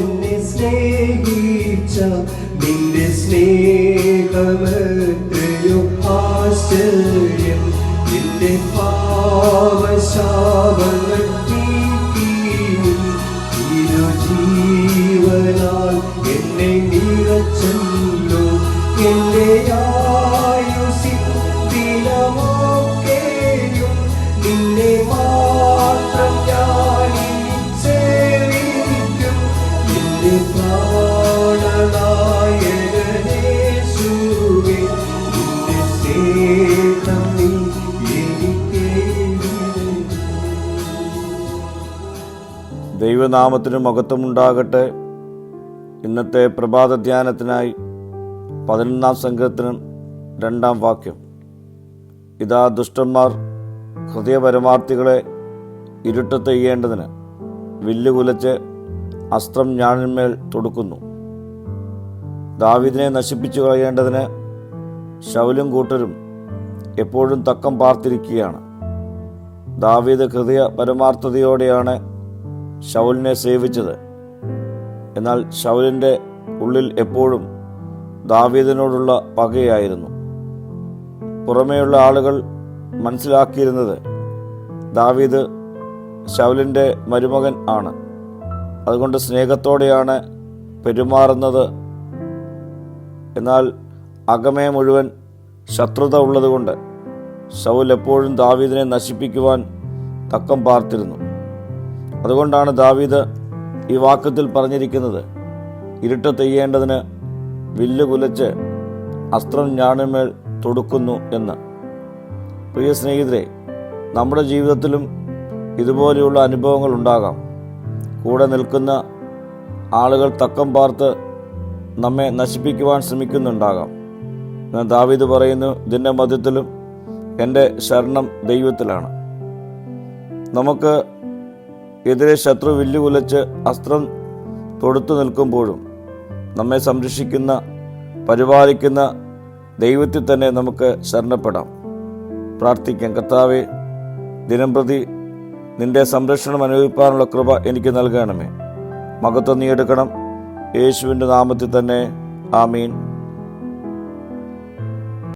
എന്നെ സ്നേഹിച്ച നിന്റെ സ്നേഹമത്രയോ ആശ്ചര്യം. നിന്റെ പാവശാപങ്ങൾ നീക്കിയും ജീവനാൽ എന്നെ നിറച്ചല്ലോ. എന്റെ ആയുസ്സിൻ ദിനമൊക്കെയും നിന്നെ മാത്രം ഞാൻ സേവിക്കും. എന്റെ പ്രാണനായകനേശുവേ, നിന്റെ സ്നേഹം നീ എനിക്ക്. ദൈവനാമത്തിന് മഹത്വമുണ്ടാകട്ടെ. ഇന്നത്തെ പ്രഭാത ധ്യാനത്തിനായി 11-ാം സങ്കീർത്തനം 2-ാം വാക്യം. ഇതാ ദുഷ്ടന്മാർ ഹൃദയപരമാർത്ഥികളെ ഇരുട്ടത്ത് എയ്യേണ്ടതിന് വില്ലുകുലച്ച് അസ്ത്രം ഞാണിന്മേൽ തൊടുക്കുന്നു. ദാവീദിനെ നശിപ്പിച്ചു കളയേണ്ടതിന് ശൗലും കൂട്ടരും എപ്പോഴും തക്കം പാർത്തിരിക്കുകയാണ്. ദാവീദ് ഹൃദയ പരമാർത്ഥതയോടെയാണ് ശൗലിനെ സേവിച്ചത്. എന്നാൽ ശൗലിൻ്റെ ഉള്ളിൽ എപ്പോഴും ദാവീദിനോടുള്ള പകയായിരുന്നു. പുറമേയുള്ള ആളുകൾ മനസ്സിലാക്കിയിരുന്നത് ദാവീദ് ശൗലിൻ്റെ മരുമകൻ ആണ്, അതുകൊണ്ട് സ്നേഹത്തോടെയാണ് പെരുമാറുന്നത്. എന്നാൽ അകമേ മുഴുവൻ ശത്രുത ഉള്ളതുകൊണ്ട് ശൗൽ എപ്പോഴും ദാവീദിനെ നശിപ്പിക്കുവാൻ തക്കം പാർത്തിരുന്നു. അതുകൊണ്ടാണ് ദാവീദ് ഈ വാക്യത്തിൽ പറഞ്ഞിരിക്കുന്നത്, ഇരുട്ടത്ത് എയ്യേണ്ടതിന് വില്ല് കുലച്ച് അസ്ത്രം ഞാണിന്മേൽ തൊടുക്കുന്നു എന്ന്. പ്രിയ സ്നേഹിതരെ, നമ്മുടെ ജീവിതത്തിലും ഇതുപോലെയുള്ള അനുഭവങ്ങൾ ഉണ്ടാകാം. കൂടെ നിൽക്കുന്ന ആളുകൾ തക്കം പാർത്ത് നമ്മെ നശിപ്പിക്കുവാൻ ശ്രമിക്കുന്നുണ്ടാകാം. എന്നാൽ ദാവീദ് പറയുന്നു, ഇതിൻ്റെ മധ്യത്തിലും എൻ്റെ ശരണം ദൈവത്തിലാണ്. നമുക്ക് എതിരെ ശത്രു വില്ലുകുലച്ച് അസ്ത്രം തൊടുത്തു നിൽക്കുമ്പോഴും നമ്മെ സംരക്ഷിക്കുന്ന പരിപാലിക്കുന്ന ദൈവത്തിൽ തന്നെ നമുക്ക് ശരണപ്പെടാം. പ്രാർത്ഥിക്കാം. കർത്താവേ, ദിനംപ്രതി നിന്റെ സംരക്ഷണം അനുഭവിക്കാനുള്ള കൃപ എനിക്ക് നൽകണമേ. മഹത്വം നീ എടുക്കണം. യേശുവിൻ്റെ നാമത്തിൽ തന്നെ. ആമീൻ.